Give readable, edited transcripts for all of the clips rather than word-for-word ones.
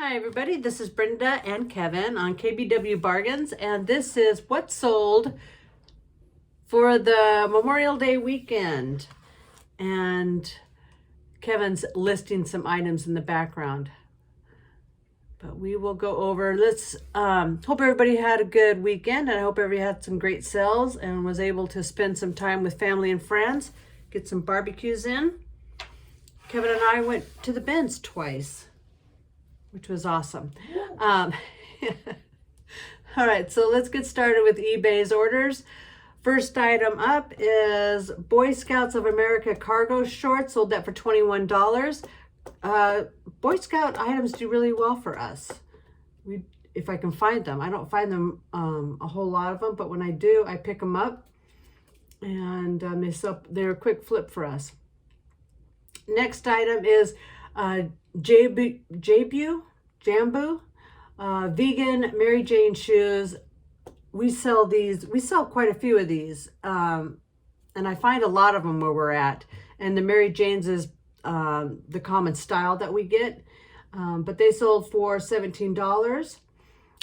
Hi everybody, this is Brenda and Kevin on KBW Bargains, and this is what sold for the Memorial Day weekend. And Kevin's listing some items in the background. But we will go over, let's hope everybody had a good weekend, and I hope everybody had some great sales and was able to spend some time with family and friends, get some barbecues in. Kevin and I went to the bins twice, which was awesome. All right, so let's get started with eBay's orders. First item up is Boy Scouts of America cargo shorts, sold that for $21. Boy Scout items do really well for us. If I can find them. I don't find them a whole lot of them, but when I do, I pick them up, and they're a quick flip for us. Next item is Jambu, vegan Mary Jane shoes. We sell quite a few of these, and I find a lot of them where we're at. And the Mary Jane's is the common style that we get, but they sold for $17.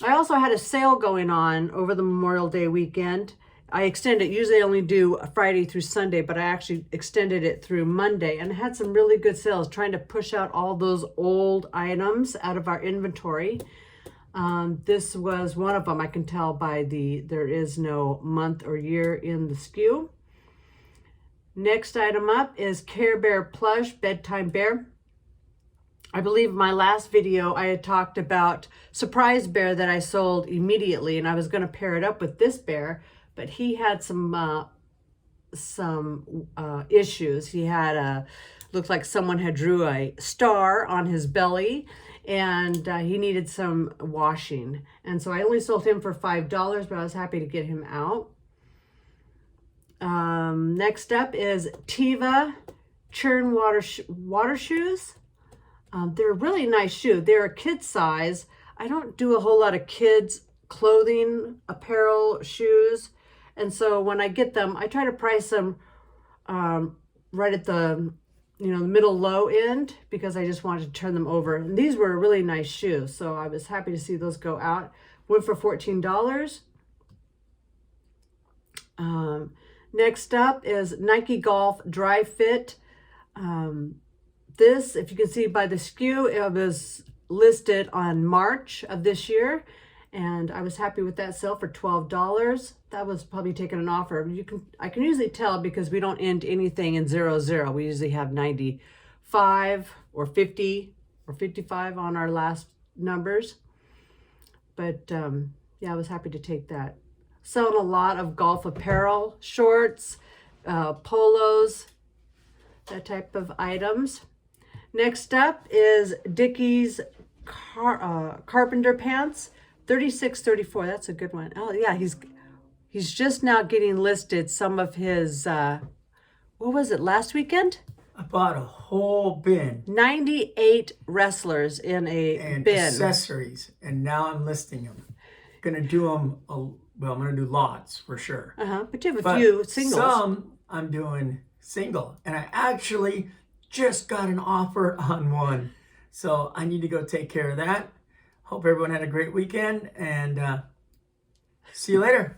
I also had a sale going on over the Memorial Day weekend. I extended, usually I only do Friday through Sunday, but I actually extended it through Monday, and I had some really good sales trying to push out all those old items out of our inventory. This was one of them. I can tell by there is no month or year in the SKU. Next item up is Care Bear Plush Bedtime Bear. I believe in my last video I had talked about Surprise Bear that I sold immediately, and I was going to pair it up with this bear, but he had some issues. He had looked like someone had drew a star on his belly, and he needed some washing. And so I only sold him for $5, but I was happy to get him out. Next up is Tiva Churn water shoes. They're a really nice shoe. They're a kid size. I don't do a whole lot of kids clothing, apparel, shoes. And so when I get them, I try to price them right at the the middle low end, because I just wanted to turn them over. And these were a really nice shoe, so I was happy to see those go out. Went for $14. Next up is Nike Golf Dry Fit. This, if you can see by the SKU, it was listed on March of this year, and I was happy with that sale for $12. That was probably taking an offer. I can usually tell because we don't end anything in 00. We usually have 95 or 50 or 55 on our last numbers. But yeah, I was happy to take that. Selling a lot of golf apparel, shorts, polos, that type of items. Next up is Dickies Carpenter Pants, $36.34. That's a good one. Oh yeah, he's just now getting listed some of his, what was it, last weekend? I bought a whole bin. 98 wrestlers in a bin. Accessories, and now I'm listing them. Gonna do them, I'm gonna do lots for sure. But you have a few singles. Some I'm doing single, and I actually just got an offer on one. So I need to go take care of that. Hope everyone had a great weekend, and see you later.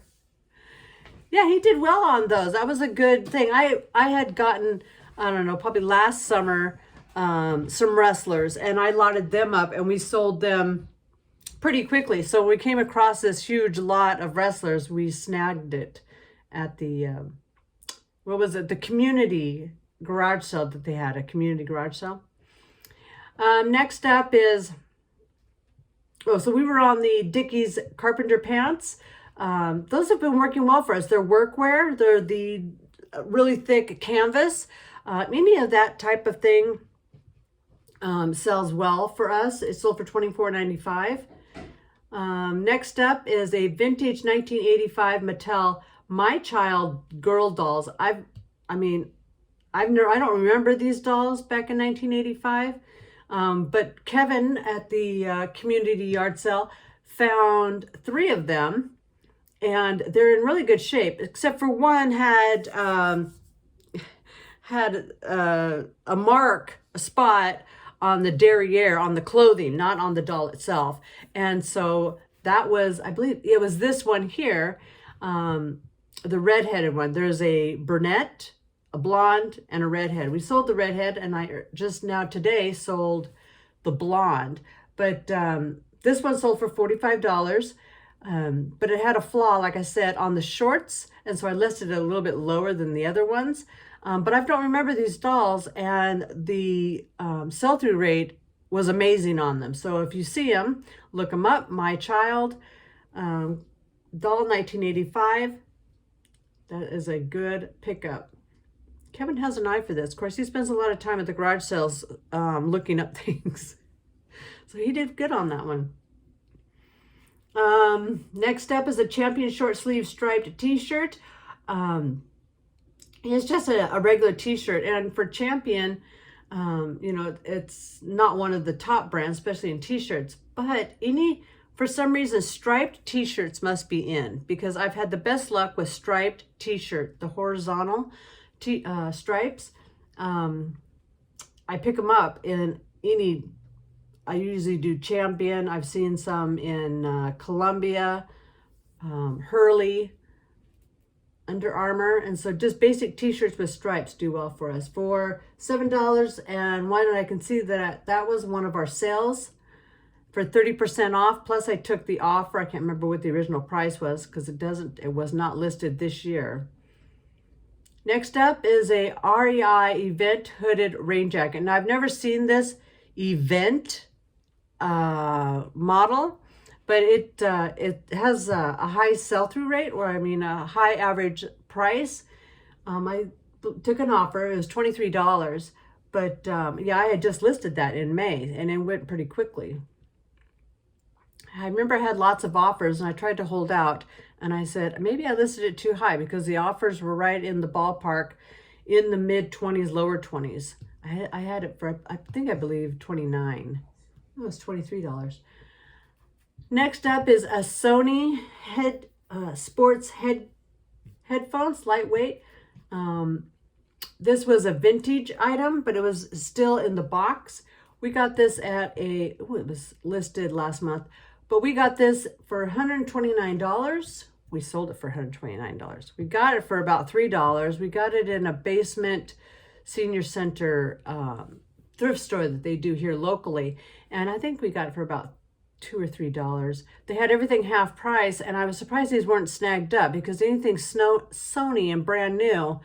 Yeah, he did well on those. That was a good thing. I had gotten, I don't know, probably last summer, some wrestlers, and I lotted them up, and we sold them pretty quickly. So when we came across this huge lot of wrestlers, we snagged it at the, the community garage sale that they had, a community garage sale. Next up is, so we were on the Dickies Carpenter Pants. Those have been working well for us. They're workwear. They're the really thick canvas. Any of that type of thing sells well for us. It sold for $24.95. Next up is a vintage 1985 Mattel My Child girl dolls. I don't remember these dolls back in 1985. But Kevin at the community yard sale found 3 of them, and they're in really good shape, except for one had a spot on the derriere, on the clothing, not on the doll itself. And so that was, I believe it was this one here, the redheaded one. There's a brunette, a blonde, and a redhead. We sold the redhead, and I just now today sold the blonde. But this one sold for $45. But it had a flaw, like I said, on the shorts, and so I listed it a little bit lower than the other ones. But I don't remember these dolls, and the sell-through rate was amazing on them. So if you see them, look them up. My Child, doll 1985. That is a good pickup. Kevin has an eye for this. Of course, he spends a lot of time at the garage sales looking up things. So he did good on that one. Next up is a Champion short sleeve striped t-shirt. It's just a regular t-shirt, and for Champion, you know, it's not one of the top brands, especially in t-shirts, but for some reason, striped t-shirts must be in, because I've had the best luck with striped t-shirt, the horizontal stripes. I pick them up in I usually do Champion. I've seen some in Columbia, Hurley, Under Armour, and so just basic t-shirts with stripes do well for us for $7. And why did I can see that was one of our sales for 30% off. Plus I took the offer. I can't remember what the original price was, because it was not listed this year. Next up is a REI event hooded rain jacket. Now I've never seen this event model, but it has a high sell-through rate, or I mean a high average price. I took an offer. It was $23, but yeah, I had just listed that in May, and it went pretty quickly. I remember I had lots of offers, and I tried to hold out, and I said maybe I listed it too high, because the offers were right in the ballpark, in the mid 20s, lower 20s. I had it for, I believe 29. It was $23. Next up is a Sony sports headphones, lightweight. This was a vintage item, but it was still in the box. We got this at it was listed last month, but we got this for $129. We sold it for $129. We got it for about $3. We got it in a basement senior center thrift store that they do here locally, and I think we got it for about $2 or $3. They had everything half price, and I was surprised these weren't snagged up, because anything Sony and brand new.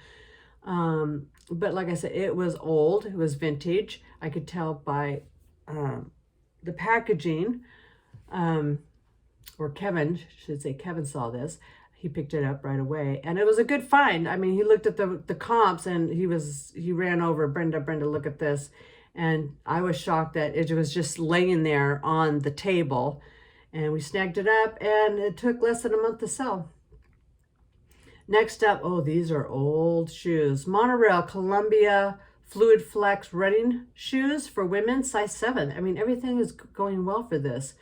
But like I said, it was old. It was vintage. I could tell by the packaging. Or Kevin, should say Kevin saw this. He picked it up right away, and it was a good find. I mean, he looked at the comps, and he ran over, Brenda, look at this. And I was shocked that it was just laying there on the table, and we snagged it up, and it took less than a month to sell. Next up, oh, these are old shoes. Monorail Columbia Fluid Flex running shoes for women, size 7. I mean, everything is going well for this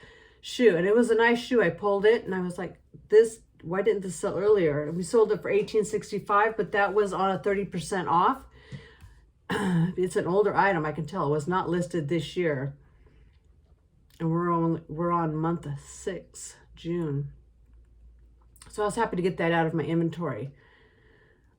shoe, and it was a nice shoe. I pulled it, and I was like, why didn't this sell earlier? And we sold it for $18.65, but that was on a 30% off. It's an older item, I can tell. It was not listed this year, and we're on month 6, June. So I was happy to get that out of my inventory.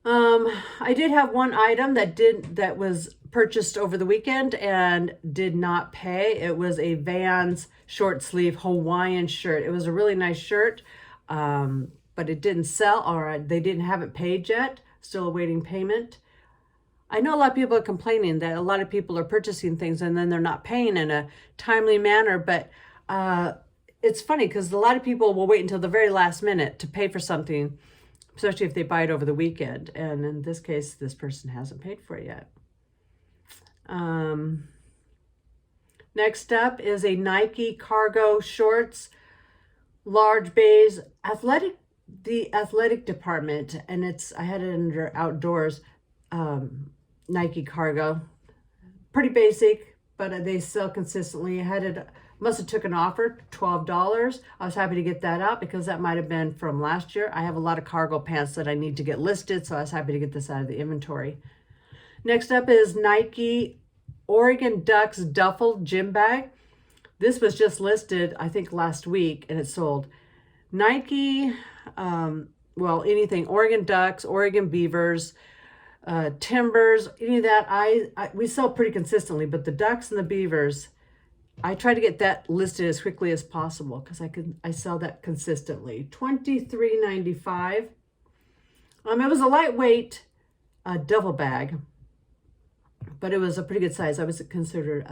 I did have one item that was purchased over the weekend and did not pay. It was a Vans short sleeve Hawaiian shirt. It was a really nice shirt, but it didn't sell, or they didn't have it paid yet. Still awaiting payment. I know a lot of people are complaining that a lot of people are purchasing things and then they're not paying in a timely manner, but it's funny because a lot of people will wait until the very last minute to pay for something, especially if they buy it over the weekend. And in this case, this person hasn't paid for it yet. Next up is a Nike cargo shorts, large base, the athletic department, and I had it under outdoors. Nike cargo, pretty basic, but they sell consistently. Must have took an offer, $12. I was happy to get that out because that might have been from last year. I have a lot of cargo pants that I need to get listed, so I was happy to get this out of the inventory. Next up is Nike Oregon Ducks duffel gym bag. This was just listed, I think, last week, and it sold. Nike, anything, Oregon Ducks, Oregon Beavers, Timbers, any of that, we sell pretty consistently, but the Ducks and the Beavers, I try to get that listed as quickly as possible because I sell that consistently. $23.95. It was a lightweight duffel bag, but it was a pretty good size. I was considered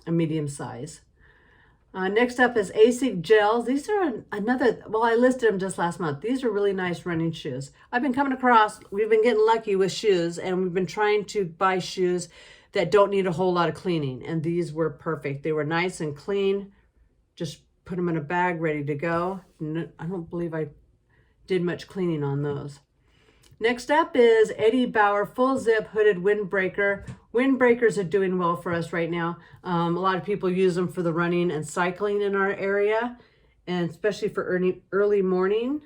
a medium size. Next up is ASIC gels. These are I listed them just last month. These are really nice running shoes. We've been getting lucky with shoes, and we've been trying to buy shoes that don't need a whole lot of cleaning, and these were perfect. They were nice and clean. Just put them in a bag, ready to go. I don't believe I did much cleaning on those. Next up is Eddie Bauer full zip hooded windbreaker. Windbreakers are doing well for us right now. A lot of people use them for the running and cycling in our area, and especially for early morning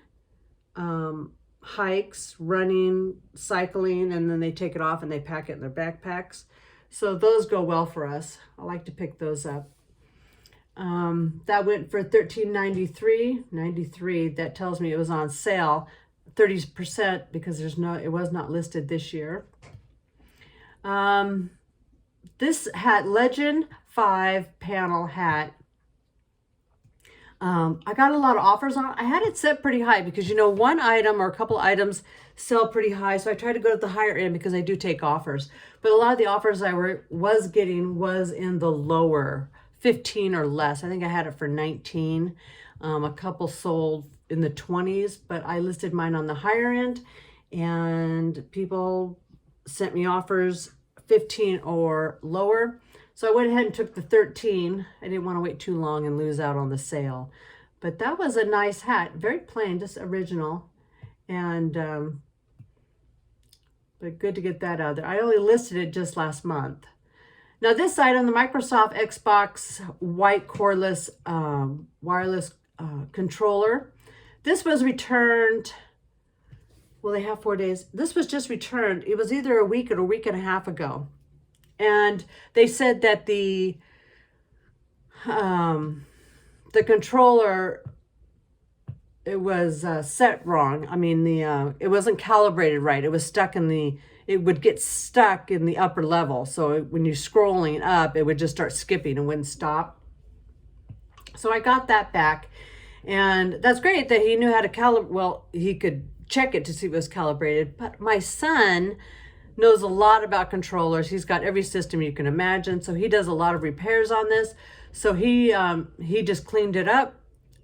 hikes, running, cycling, and then they take it off and they pack it in their backpacks. So those go well for us. I like to pick those up. That went for $13.93. That tells me it was on sale, 30% because it was not listed this year. This hat, Legend 5 panel hat. I got a lot of offers on it. I had it set pretty high because one item or a couple items sell pretty high, so I try to go to the higher end because I do take offers. But a lot of the offers I was getting was in the lower 15 or less. I think I had it for 19. A couple sold in the 20s, but I listed mine on the higher end, and people sent me offers 15 or lower. So I went ahead and took the 13. I didn't want to wait too long and lose out on the sale. But that was a nice hat, very plain, just original, and but good to get that out there. I only listed it just last month. Now this item, the Microsoft Xbox white cordless wireless controller. This was returned, well, they have 4 days. This was just returned. It was either a week or a week and a half ago. And they said that the controller, it was set wrong. I mean, it wasn't calibrated right. It was stuck it would get stuck in the upper level. So when you're scrolling up, it would just start skipping and wouldn't stop. So I got that back. And that's great that he knew how to he could check it to see if it was calibrated. But my son knows a lot about controllers. He's got every system you can imagine. So he does a lot of repairs on this. So he just cleaned it up,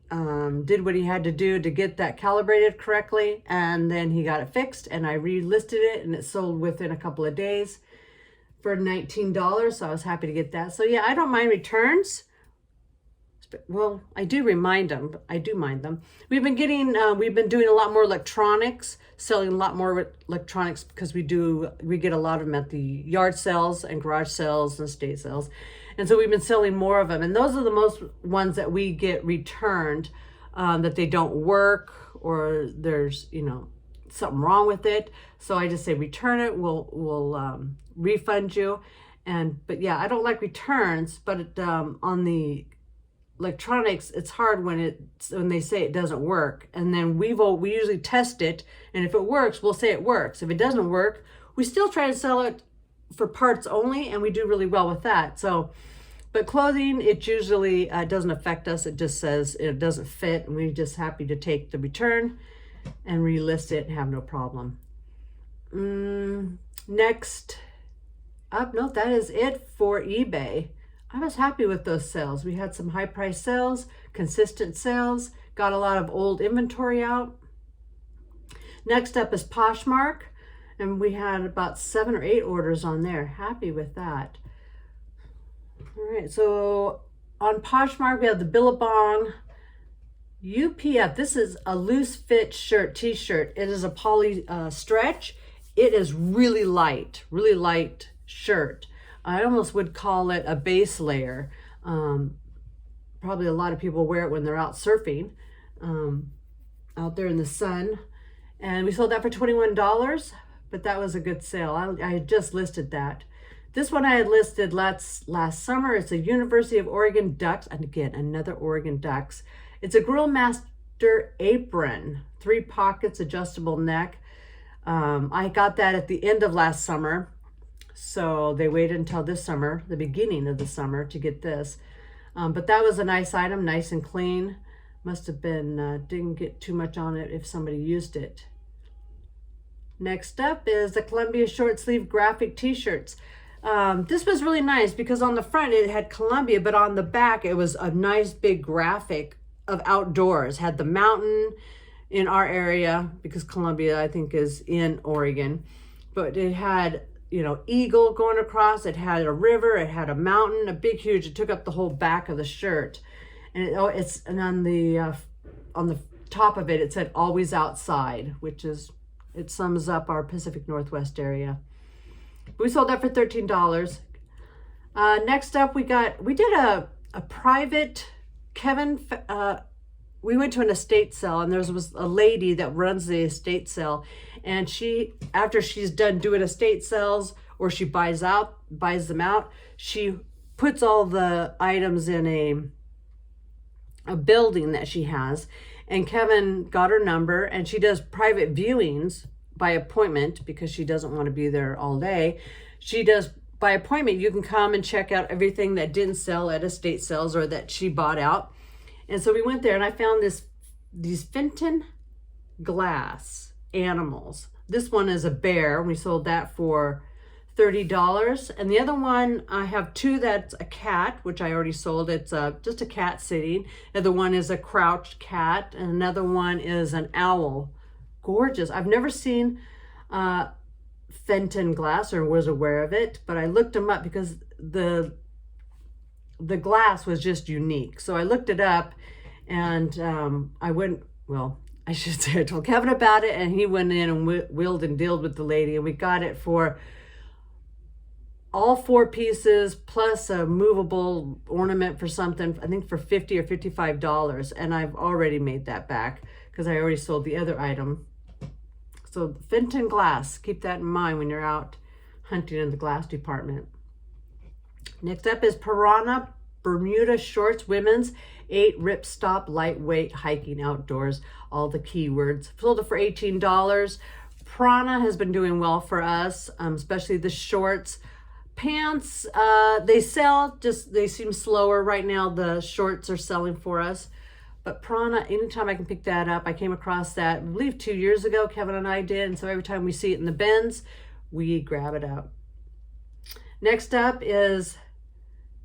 did what he had to do to get that calibrated correctly. And then he got it fixed, and I relisted it, and it sold within a couple of days for $19. So I was happy to get that. So yeah, I don't mind returns. Well, I do mind them. We've been doing a lot more electronics, selling a lot more electronics because we get a lot of them at the yard sales and garage sales and estate sales. And so we've been selling more of them. And those are the most ones that we get returned, that they don't work or there's, something wrong with it. So I just say, return it. We'll refund you. But yeah, I don't like returns, but on the electronics, it's hard when they say it doesn't work, and then we usually test it, and if it works, we'll say it works. If it doesn't work, we still try to sell it for parts only, and we do really well with that. So, but clothing, it usually doesn't affect us. It just says it doesn't fit, and we're just happy to take the return and relist it and have no problem. Next up, no, that is it for eBay. I was happy with those sales. We had some high price sales, consistent sales, got a lot of old inventory out. Next up is Poshmark, and we had about 7 or 8 orders on there. Happy with that. All right, so on Poshmark, we have the Billabong UPF. This is a loose fit t-shirt. It is a poly stretch. It is really light shirt. I almost would call it a base layer. Probably a lot of people wear it when they're out surfing, out there in the sun. And we sold that for $21, but that was a good sale. I had just listed that. This one I had listed last summer. It's a University of Oregon Ducks. And again, another Oregon Ducks. It's a Grill Master apron, 3 pockets, adjustable neck. I got that at the end of last summer. So they waited until this summer, the beginning of the summer, to get this. But that was a nice item, nice and clean. Must have been, didn't get too much on it if somebody used it. Next up is the Columbia short sleeve graphic t-shirts. This was really nice because on the front it had Columbia, but on the back it was a nice big graphic of outdoors. Had the mountain in our area because Columbia, I think, is in Oregon. But it had, eagle going across. It had a river. It had a mountain, a big, huge. It took up the whole back of the shirt. And on the top of it, it said "Always Outside," which is, it sums up our Pacific Northwest area. We sold that for $13. Next up, we did a private, we went to an estate sale, and there was a lady that runs the estate sale, and after she's done doing estate sales, or she buys them out, she puts all the items in a building that she has. And Kevin got her number, and she does private viewings by appointment because she doesn't want to be there all day. She does by appointment. You can come and check out everything that didn't sell at estate sales or that she bought out. And so we went there, and I found these Fenton glass animals. This one is a bear. We sold that for $30. And the other one, I have 2 that's a cat, which I already sold. It's just a cat sitting. The other one is a crouched cat, and another one is an owl. Gorgeous. I've never seen Fenton glass or was aware of it, but I looked them up because the glass was just unique. So I looked it up, and I told Kevin about it, and he went in and wheeled and dealed with the lady, and we got it for all 4 pieces plus a movable ornament for something, I think for $50 or $55. And I've already made that back because I already sold the other item. So Fenton glass, keep that in mind when you're out hunting in the glass department. Next up is Piranha Bermuda shorts, women's 8 ripstop lightweight hiking outdoors. All the keywords. Sold it for $18. Piranha has been doing well for us, especially the shorts. Pants, they sell, they seem slower right now. The shorts are selling for us. But Piranha, anytime I can pick that up, I came across that, I believe 2 years ago, Kevin and I did. And so every time we see it in the bins, we grab it up. Next up is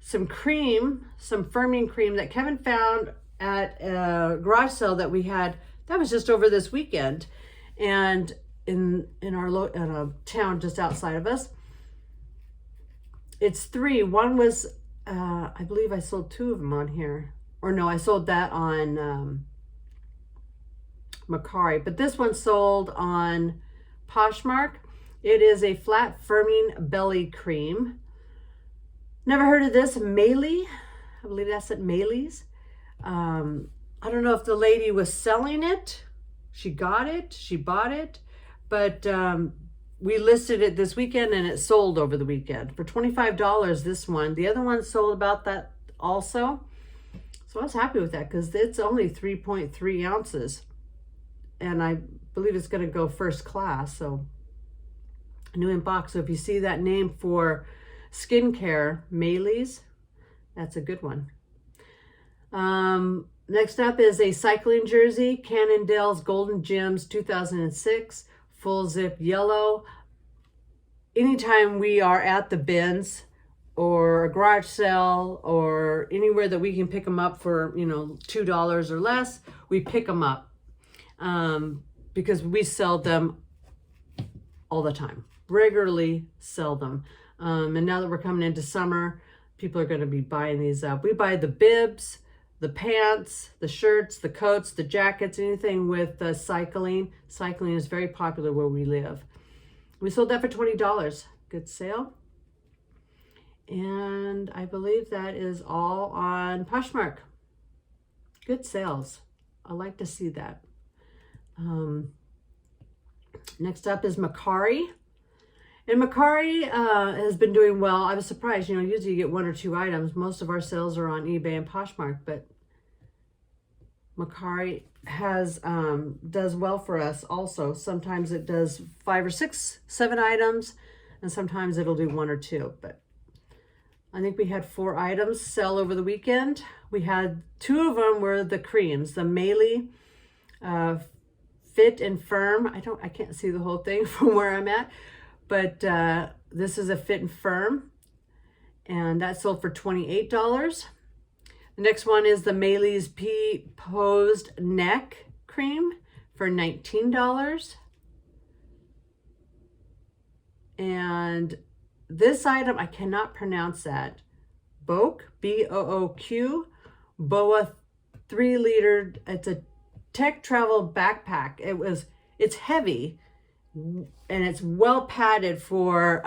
some firming cream that Kevin found at a garage sale that we had. That was just over this weekend. And in a town just outside of us. It's 3. One was, I believe I sold 2 of them on here. Or no, I sold that on Macari. But this one sold on Poshmark. It is a flat firming belly cream. Never heard of this. Meili. I believe that's at Meili's. I don't know if the lady was selling it. She got it. She bought it. But we listed it this weekend, and it sold over the weekend for $25, this one. The other one sold about that also. So I was happy with that because it's only 3.3 ounces. And I believe it's going to go first class. So new in box. So if you see that name for skincare, Meili's, that's a good one. Next up is a cycling jersey, Cannondale's Golden Gems 2006. Full zip yellow. Anytime we are at the bins or a garage sale or anywhere that we can pick them up for, $2 or less, we pick them up because we sell them all the time, regularly sell them. And now that we're coming into summer, people are going to be buying these up. We buy the bibs, the pants, the shirts, the coats, the jackets, anything with cycling. Cycling is very popular where we live. We sold that for $20. Good sale. And I believe that is all on Poshmark. Good sales. I like to see that. Next up is Macari. And Macari has been doing well. I was surprised, usually you get 1 or 2 items. Most of our sales are on eBay and Poshmark, but Macari has does well for us also. Sometimes it does 5 or 6, 7 items, and sometimes it'll do 1 or 2. But I think we had 4 items sell over the weekend. We had 2 of them were the creams, the Meili Fit and Firm. I can't see the whole thing from where I'm at, but this is a Fit and Firm, and that sold for $28. The next one is the Meili's Posed Neck Cream for $19. And this item, I cannot pronounce that. Boak, B-O-O-Q, BOA 3-liter. It's a tech travel backpack. It's heavy, and it's well padded for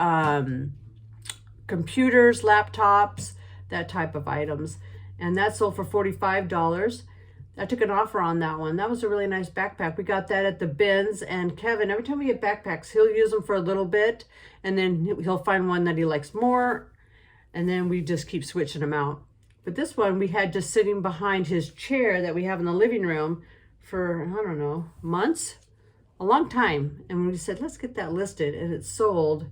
computers, laptops, that type of items. And that sold for $45. I took an offer on that one. That was a really nice backpack. We got that at the bins, and Kevin, every time we get backpacks, he'll use them for a little bit, and then he'll find one that he likes more, and then we just keep switching them out. But this one we had just sitting behind his chair that we have in the living room for, I don't know, months, a long time. And we said, let's get that listed, and it sold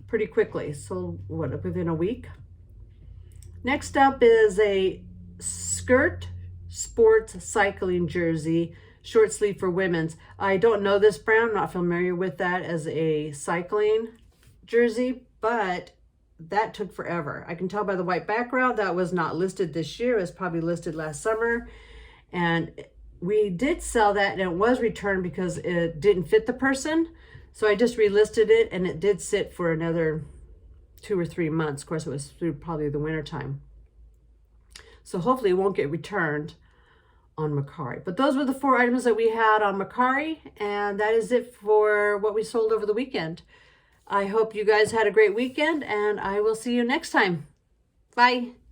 pretty quickly. Sold, within a week? Next up is a skirt sports cycling jersey, short sleeve for women's. I don't know this brand. I'm not familiar with that as a cycling jersey, but that took forever. I can tell by the white background that was not listed this year. It was probably listed last summer. And we did sell that, and it was returned because it didn't fit the person. So I just relisted it, and it did sit for another 2 or 3 months. Of course, it was through probably the winter time. So hopefully it won't get returned on Macari. But those were the 4 items that we had on Macari, and that is it for what we sold over the weekend. I hope you guys had a great weekend, and I will see you next time. Bye.